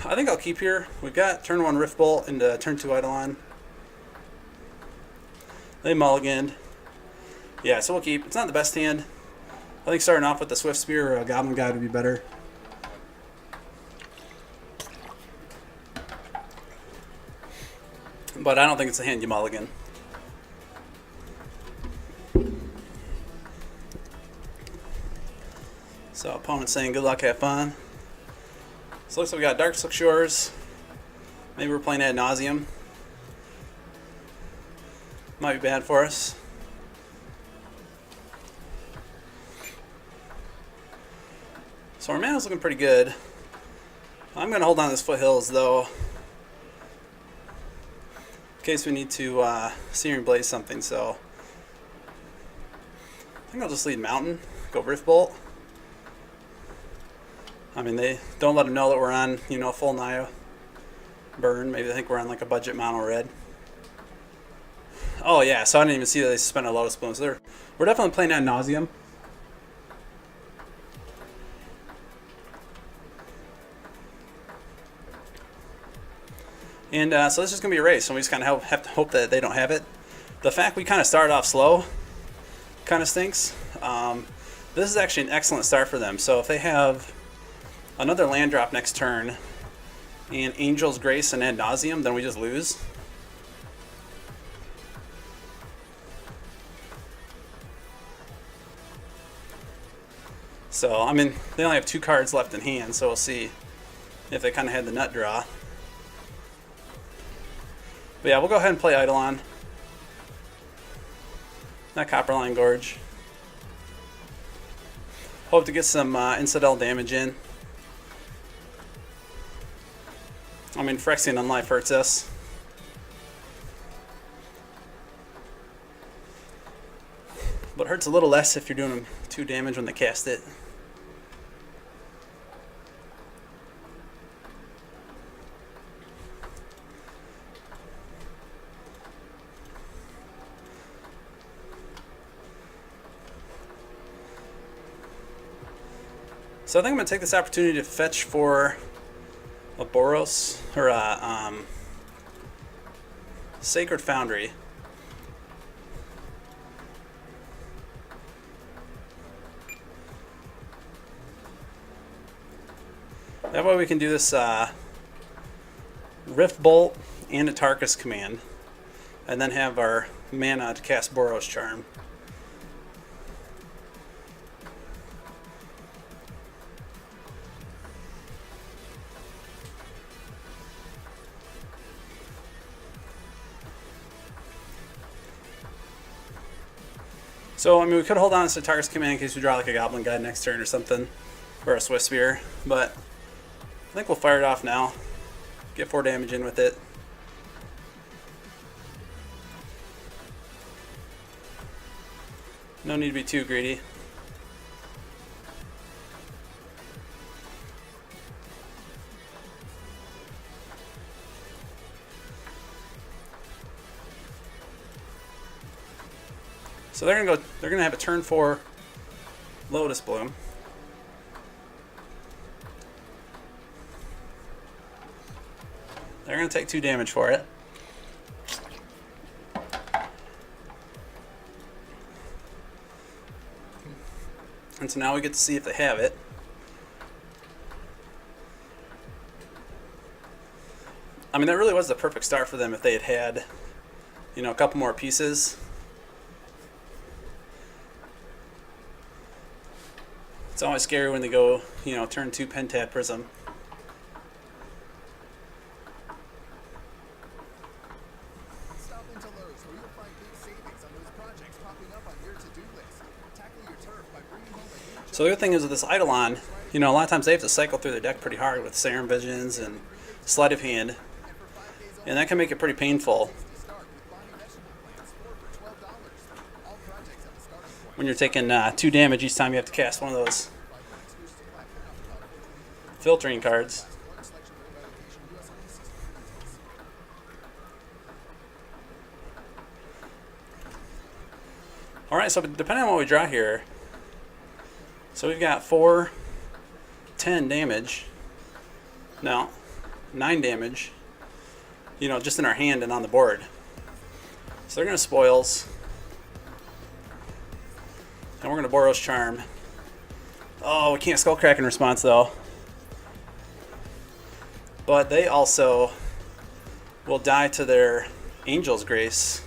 I think I'll keep here. We've got turn 1 Rift Bolt into turn 2 Eidolon. They mulliganed. Yeah, so we'll keep. It's not the best hand. I think starting off with the Swift Spear or a Goblin Guide would be better. But I don't think it's a hand you mulligan. So opponent's saying good luck, have fun. So looks like we got Dark Silk Shores. Maybe we're playing Ad Nauseam. Might be bad for us. So our mana's looking pretty good. I'm going to hold on to this Foothills though, in case we need to Searing Blaze something. So I think I'll just lead Mountain, go Rift Bolt. I mean, they don't let them know that we're on, you know, full Naya burn. Maybe they think we're on like a budget mono red. Oh yeah, so I didn't even see that they suspended a Lotus Bloom. So we're definitely playing Ad Nauseam. And so this is going to be a race, and we just kind of have to hope that they don't have it. The fact we kind of started off slow kind of stinks. This is actually an excellent start for them. So if they have another land drop next turn and Angel's Grace and Ad Nauseam, then we just lose. So, I mean, they only have 2 cards left in hand, so we'll see if they kind of had the nut draw. But yeah, we'll go ahead and play Eidolon. Not Copperline Gorge. Hope to get some Incidental damage in. I mean, Phyrexian Unlife hurts us. But it hurts a little less if you're doing them 2 damage when they cast it. So I think I'm going to take this opportunity to fetch for a Boros or a Sacred Foundry. That way we can do this Rift Bolt and a Tarkus command, and then have our mana to cast Boros Charm. So, I mean, we could hold on to Tarkus command in case we draw like a Goblin Guide next turn or something, or a Swift Spear, but I think we'll fire it off now. Get 4 damage in with it. No need to be too greedy. So they're gonna have a turn 4 Lotus Bloom. They're gonna take 2 damage for it. And so now we get to see if they have it. I mean, that really was the perfect start for them if they had had, you know, a couple more pieces. It's always scary when they go, you know, turn 2 Pentad Prism. So the other thing is with this Eidolon, you know, a lot of times they have to cycle through their deck pretty hard with Serum Visions and Sleight of Hand, and that can make it pretty painful when you're taking 2 damage each time you have to cast one of those filtering cards. Alright, so depending on what we draw here, so we've got 4, 10 damage. Now, 9 damage, you know, just in our hand and on the board. So they're going to spoils. And we're going to Boros Charm. Oh, we can't Skullcrack in response, though. But they also will die to their Angel's Grace.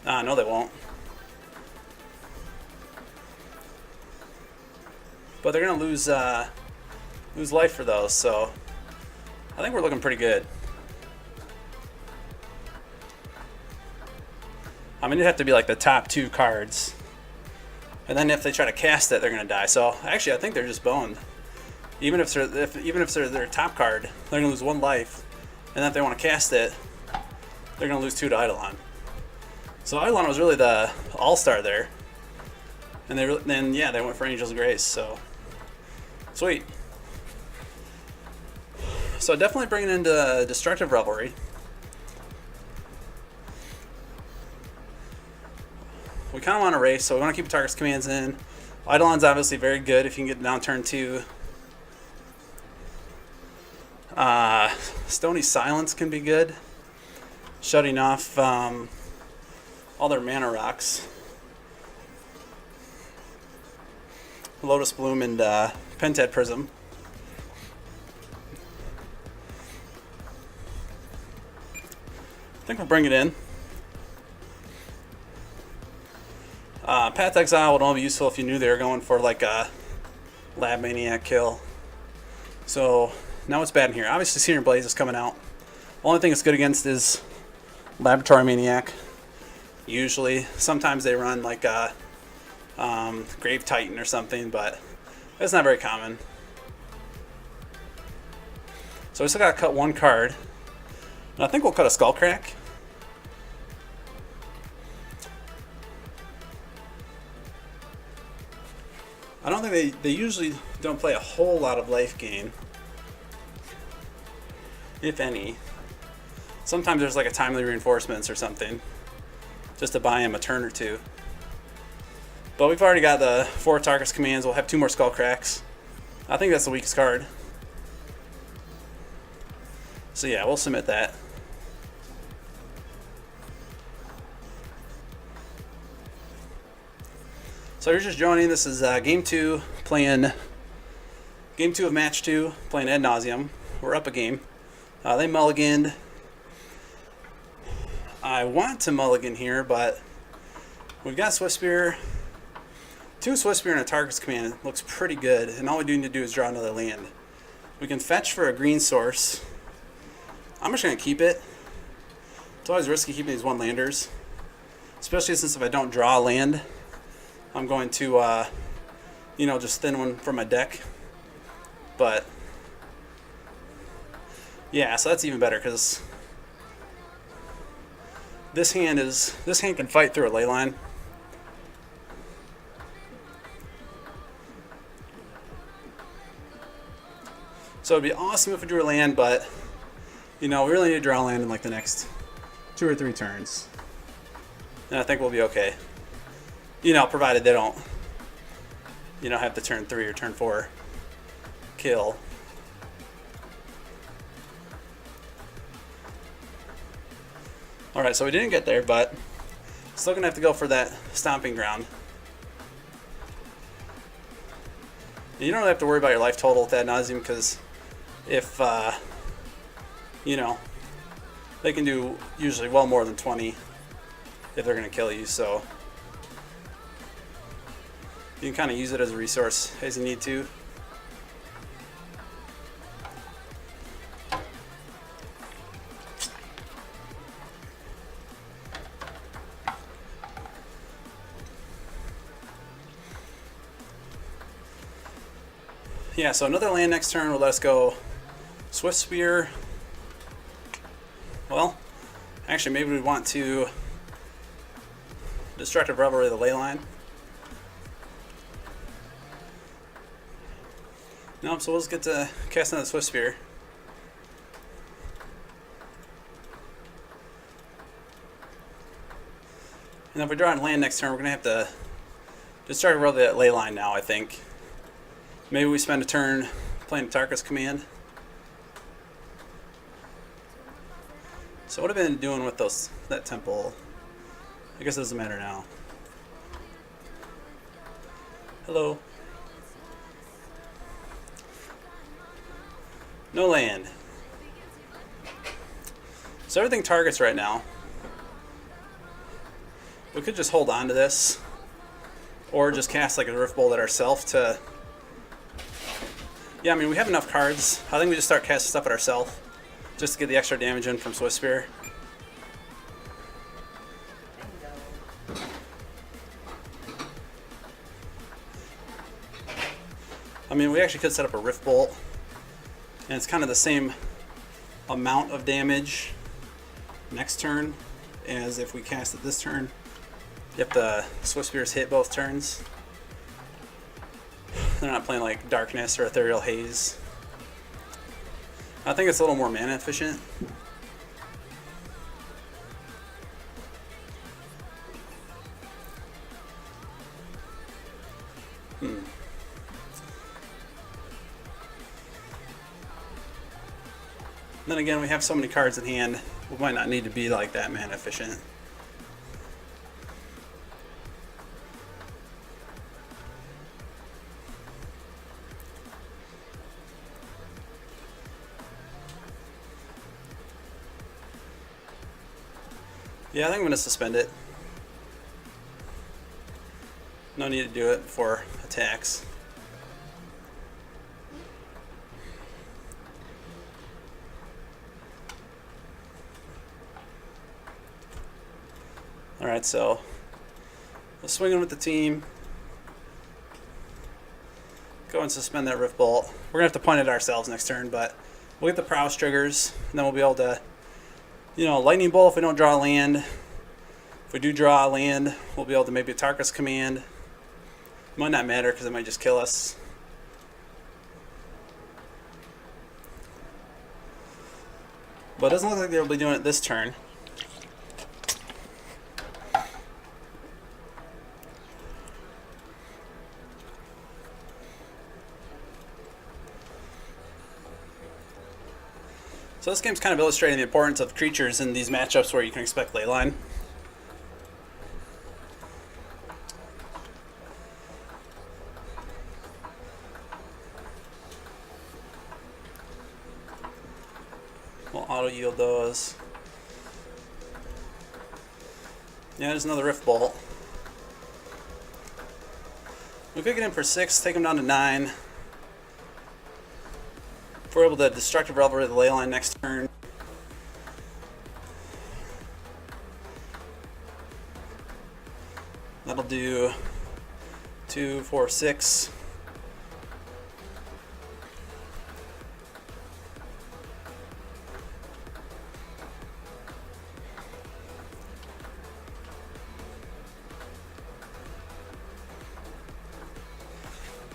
No, they won't. But they're going to lose life for those, so I think we're looking pretty good. I mean, it'd have to be like the top 2 cards. And then if they try to cast it, they're going to die. So actually, I think they're just boned. Even if they're their top card, they're going to lose 1 life. And then if they want to cast it, they're going to lose 2 to Eidolon. So Eidolon was really the all-star there. And they went for Angel's Grace, so sweet. So definitely bringing into Destructive Revelry. We kind of want to race, so we want to keep Target's commands in. Eidolon's obviously very good if you can get down turn 2. Stony Silence can be good. Shutting off all their mana rocks. Lotus Bloom and Pentad Prism. I think we'll bring it in. Path Exile would only be useful if you knew they were going for like a Lab Maniac kill. So now what's bad in here? Obviously Searing Blaze is coming out. Only thing it's good against is Laboratory Maniac. Usually. Sometimes they run like a Grave Titan or something, but it's not very common. So we still gotta cut 1 card. And I think we'll cut a Skullcrack. I don't think they usually don't play a whole lot of life gain, if any. Sometimes there's like a Timely Reinforcements or something, just to buy him a turn or 2. But we've already got the 4 Tarkus commands. We'll have 2 more Skullcracks. I think that's the weakest card. So yeah, we'll submit that. So you're just joining. This is game 2, playing game 2 of match 2, playing Ad Nauseam. We're up a game. They mulliganed. I want to mulligan here, but we've got Swiftspear. 2 Swiftspear and a Target's command looks pretty good, and all we do need to do is draw another land. We can fetch for a green source. I'm just going to keep it. It's always risky keeping these 1-landers, especially since if I don't draw a land, I'm going to, just thin one from my deck. But yeah, so that's even better because this hand can fight through a ley line. So it'd be awesome if we drew a land, but we really need to draw a land in like the next 2 or 3 turns, and I think we'll be okay. Provided they don't, have the turn 3 or turn 4 kill. Alright, so we didn't get there, but still going to have to go for that Stomping Ground. And you don't have to worry about your life total with Ad Nauseam, because if, they can do usually well more than 20 if they're going to kill you, so you can kind of use it as a resource as you need to. Yeah, so another land next turn will let us go Swiftspear. Well, actually maybe we want to Destructive Revelry the Leyline. Nope, so we'll just get to cast another Swiftspear. And if we draw on land next turn, we're going to have to Just start to roll that ley line now, I think. Maybe we spend a turn playing Tarka's command. So what have I been doing with that temple? I guess it doesn't matter now. Hello. No land. So everything targets right now. We could just hold on to this. Or just cast like a Rift Bolt at ourselves to... Yeah, I mean, we have enough cards. I think we just start casting stuff at ourselves. Just to get the extra damage in from Swift Spear. I mean, we actually could set up a Rift Bolt. And it's kind of the same amount of damage next turn as if we cast it this turn. If the Swift Spears hit both turns. They're not playing like Darkness or Ethereal Haze. I think it's a little more mana efficient. Then again, we have so many cards in hand, we might not need to be like that mana efficient. Yeah, I think I'm going to suspend it. No need to do it before attacks. Alright, so we'll swing in with the team. Go and suspend that Rift Bolt. We're going to have to point it ourselves next turn, but we'll get the Prowess triggers, and then we'll be able to, you know, Lightning Bolt if we don't draw a land. If we do draw a land, we'll be able to maybe Tarka's command. Might not matter because it might just kill us. But it doesn't look like they'll be doing it this turn. So this game's kind of illustrating the importance of creatures in these matchups where you can expect Leyline. We'll auto yield those. Yeah, there's another Rift Bolt. We could get in for 6, take him down to 9. If we're able to Destructive Revelry the Leyline next turn. That'll do 2, 4, 6.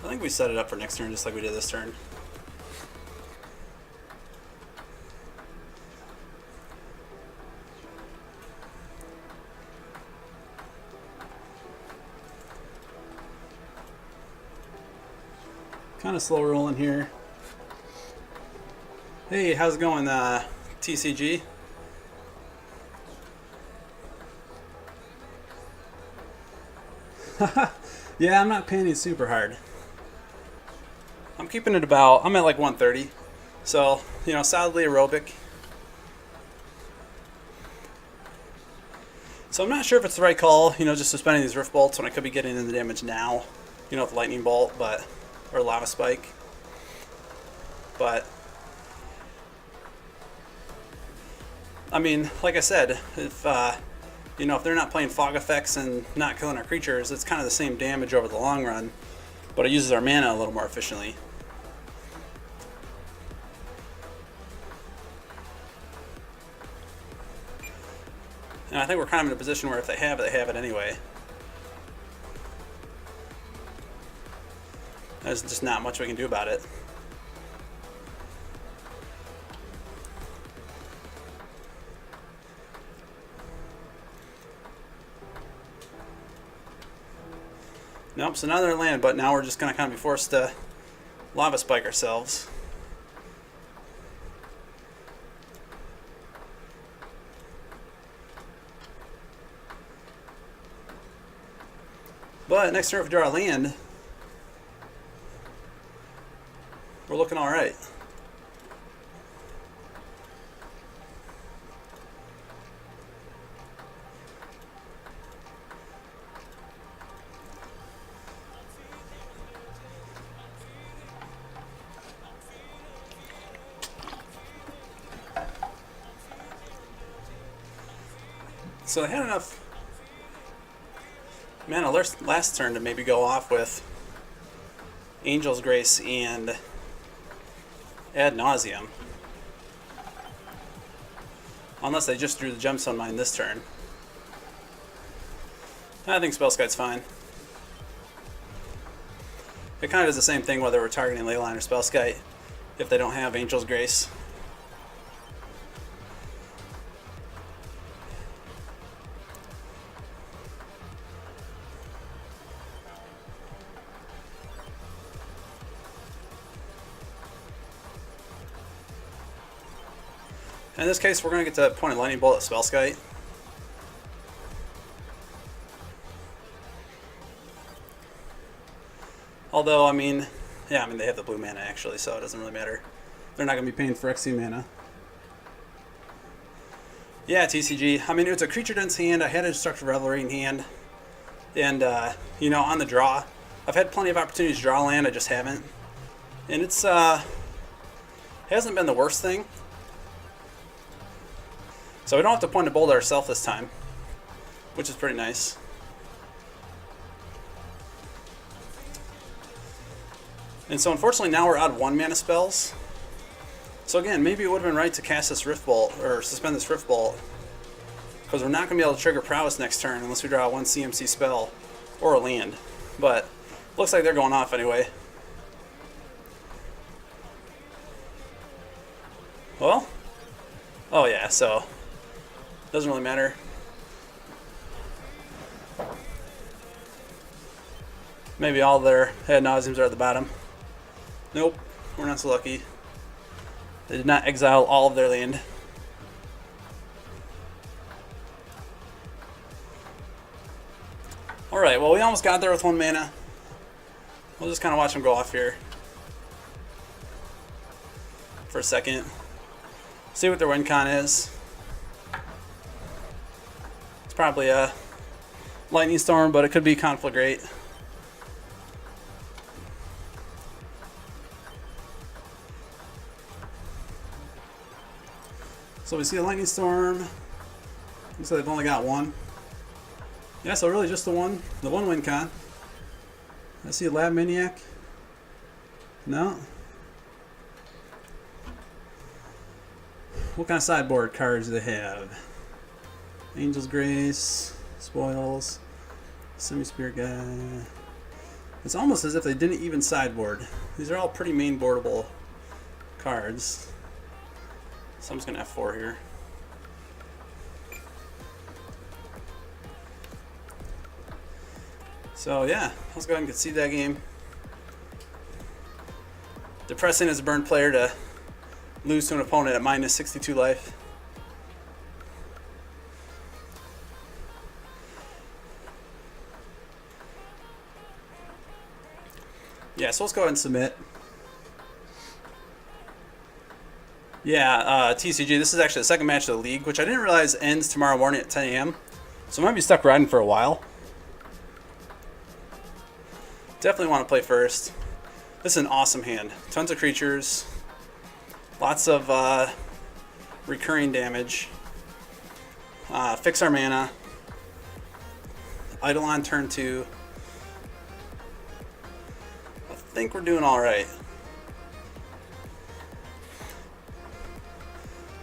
I think we set it up for next turn just like we did this turn. Kind of slow rolling here. Hey, how's it going, TCG? Yeah, I'm not panning super hard. I'm keeping it about, I'm at like 130. So, you know, solidly aerobic. So I'm not sure if it's the right call, you know, just suspending these Rift Bolts when I could be getting in the damage now, you know, with Lightning Bolt, but, or Lava Spike. But, I mean, like I said, if, you know, if they're not playing fog effects and not killing our creatures, it's kind of the same damage over the long run, but it uses our mana a little more efficiently. And I think we're kind of in a position where if they have it, they have it anyway. There's just not much we can do about it. Nope, so now they're land, but now we're just going to kind of be forced to lava spike ourselves. But next turn if we draw a land, we're looking alright. So they had enough mana last turn to maybe go off with Angel's Grace and Ad Nauseam. Unless they just drew the Gemstone Mine this turn. I think Spellskite's fine. It kind of is the same thing whether we're targeting Leyline or Spellskite if they don't have Angel's Grace. In this case, we're going to get to point a lightning bolt at Spellskite. Although, I mean, yeah, they have the blue mana actually, so it doesn't really matter. They're not going to be paying for XC mana. Yeah, TCG. I mean, it was a creature dense hand. I had a Destructive Revelry in hand. And, you know, on the draw, I've had plenty of opportunities to draw land, I just haven't. And it's, hasn't been the worst thing. So we don't have to point a bolt ourselves this time, which is pretty nice. And so unfortunately now we're out of 1 mana spells. So again, maybe it would have been right to cast this Rift Bolt, or suspend this Rift Bolt, because we're not going to be able to trigger Prowess next turn unless we draw 1 CMC spell or a land. But looks like they're going off anyway. Well, oh yeah, so doesn't really matter. Maybe all their Ad Nauseams are at the bottom. Nope, we're not so lucky. They did not exile all of their land. Alright, well we almost got there with 1 mana. We'll just kind of watch them go off here for a second. See what their win con is. It's probably a Lightning Storm, but it could be Conflagrate. So we see a Lightning Storm. Looks like they've only got 1. Yeah, so really just the one win con. I see a Lab Maniac. No. What kind of sideboard cards do they have? Angel's Grace, Spoils, Semi-Spirit Guy. It's almost as if they didn't even sideboard. These are all pretty main boardable cards. So I'm just going to F4 here. So yeah, let's go ahead and concede that game. Depressing as a burn player to lose to an opponent at minus 62 life. Yeah, so let's go ahead and submit. Yeah, TCG, this is actually the second match of the league, which I didn't realize ends tomorrow morning at 10 a.m. So I might be stuck riding for a while. Definitely want to play first. This is an awesome hand. Tons of creatures. Lots of recurring damage. Fix our mana. Idle on turn 2. I think we're doing alright.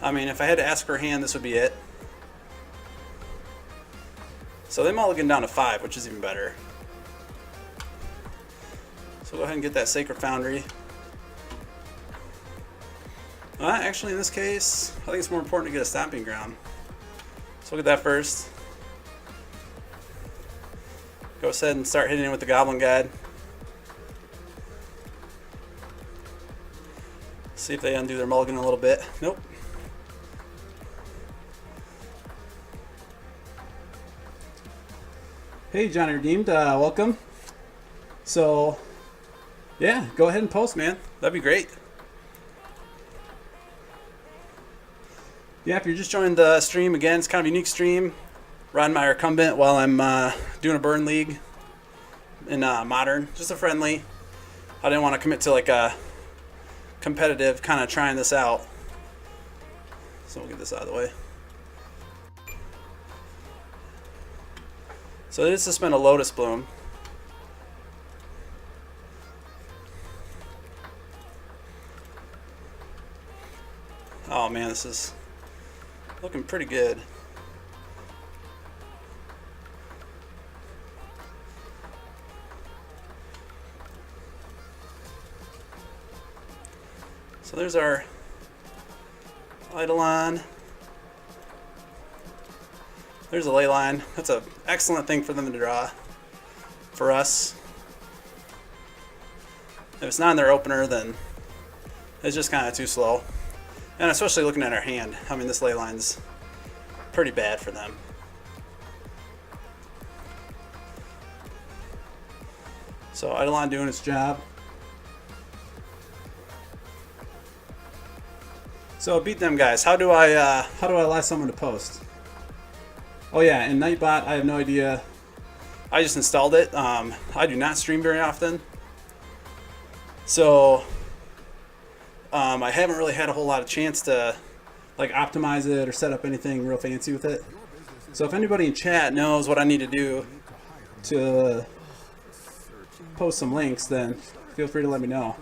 I mean, if I had to ask for a hand, this would be it. So they mulligan down to 5, which is even better. So go ahead and get that Sacred Foundry. Actually, in this case, I think it's more important to get a Stomping Ground. So we'll get that first. Go ahead and start hitting it with the Goblin Guide. See if they undo their mulligan a little bit. Nope. Hey, Johnny Redeemed, welcome. So, yeah, go ahead and post, man. That'd be great. Yeah, if you're just joining the stream, again, it's kind of a unique stream. Riding my recumbent while I'm doing a burn league in Modern. Just a friendly. I didn't want to commit to like a competitive, kind of trying this out. So we'll get this out of the way. So I did suspend a Lotus Bloom. Oh man, this is looking pretty good. So there's our Eidolon. There's a ley line. That's an excellent thing for them to draw. For us, if it's not in their opener, then it's just kind of too slow. And especially looking at our hand, I mean, this ley line's pretty bad for them. So Eidolon doing its job. So beat them guys. How do I allow someone to post? Oh yeah, and Nightbot, I have no idea. I just installed it. I do not stream very often, so I haven't really had a whole lot of chance to like optimize it or set up anything real fancy with it. So if anybody in chat knows what I need to do to post some links, then feel free to let me know.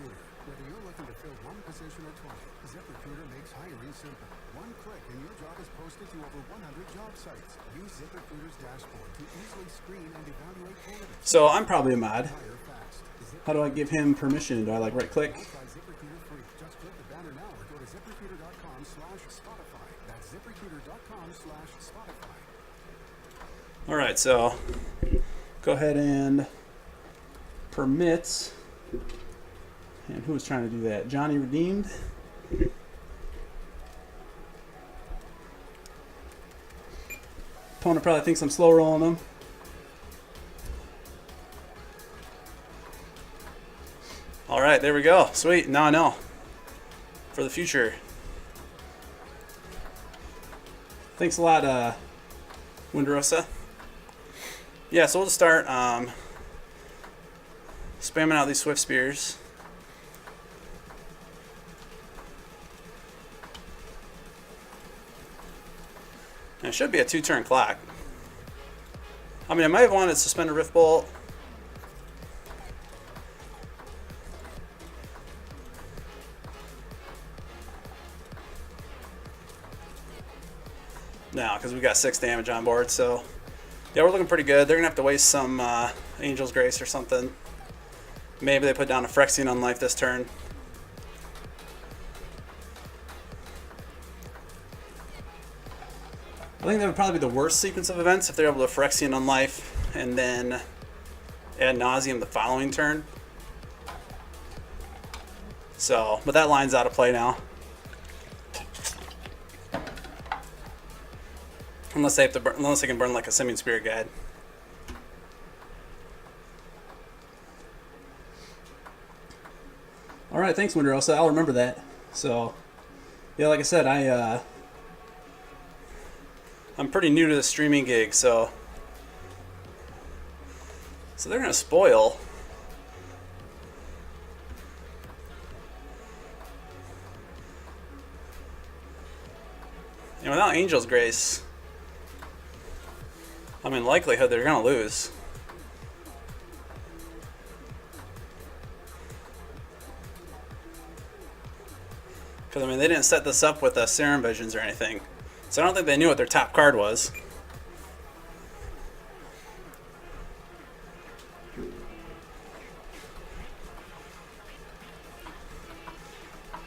So I'm probably a mod. How do I give him permission? Do I like right click? Alright, so go ahead and permit. And who was trying to do that? Johnny Redeemed. Opponent probably thinks I'm slow rolling them. Alright, there we go. Sweet, now I know. For the future. Thanks a lot, Windrosa. Yeah, so we'll just start spamming out these Swift Spears. And it should be a 2-turn clock. I mean, I might have wanted to suspend a Rift Bolt. Now, because we got 6 damage on board, so yeah, we're looking pretty good. They're gonna have to waste some Angel's Grace or something. Maybe they put down a Phyrexian on life this turn. I think that would probably be the worst sequence of events if they're able to Phyrexian on life and then Ad Nauseam the following turn. So, but that line's out of play now. Unless they have to burn, unless they can burn like a Simian Spirit Guide. All right, thanks, Windrosa. I'll remember that. So, yeah, like I said, I'm pretty new to the streaming gig, so they're gonna spoil. And without Angel's Grace, I mean, likelihood they're gonna lose. Because I mean, they didn't set this up with Serum Visions or anything, so I don't think they knew what their top card was.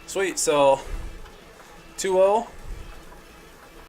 Sweet, so 2-0.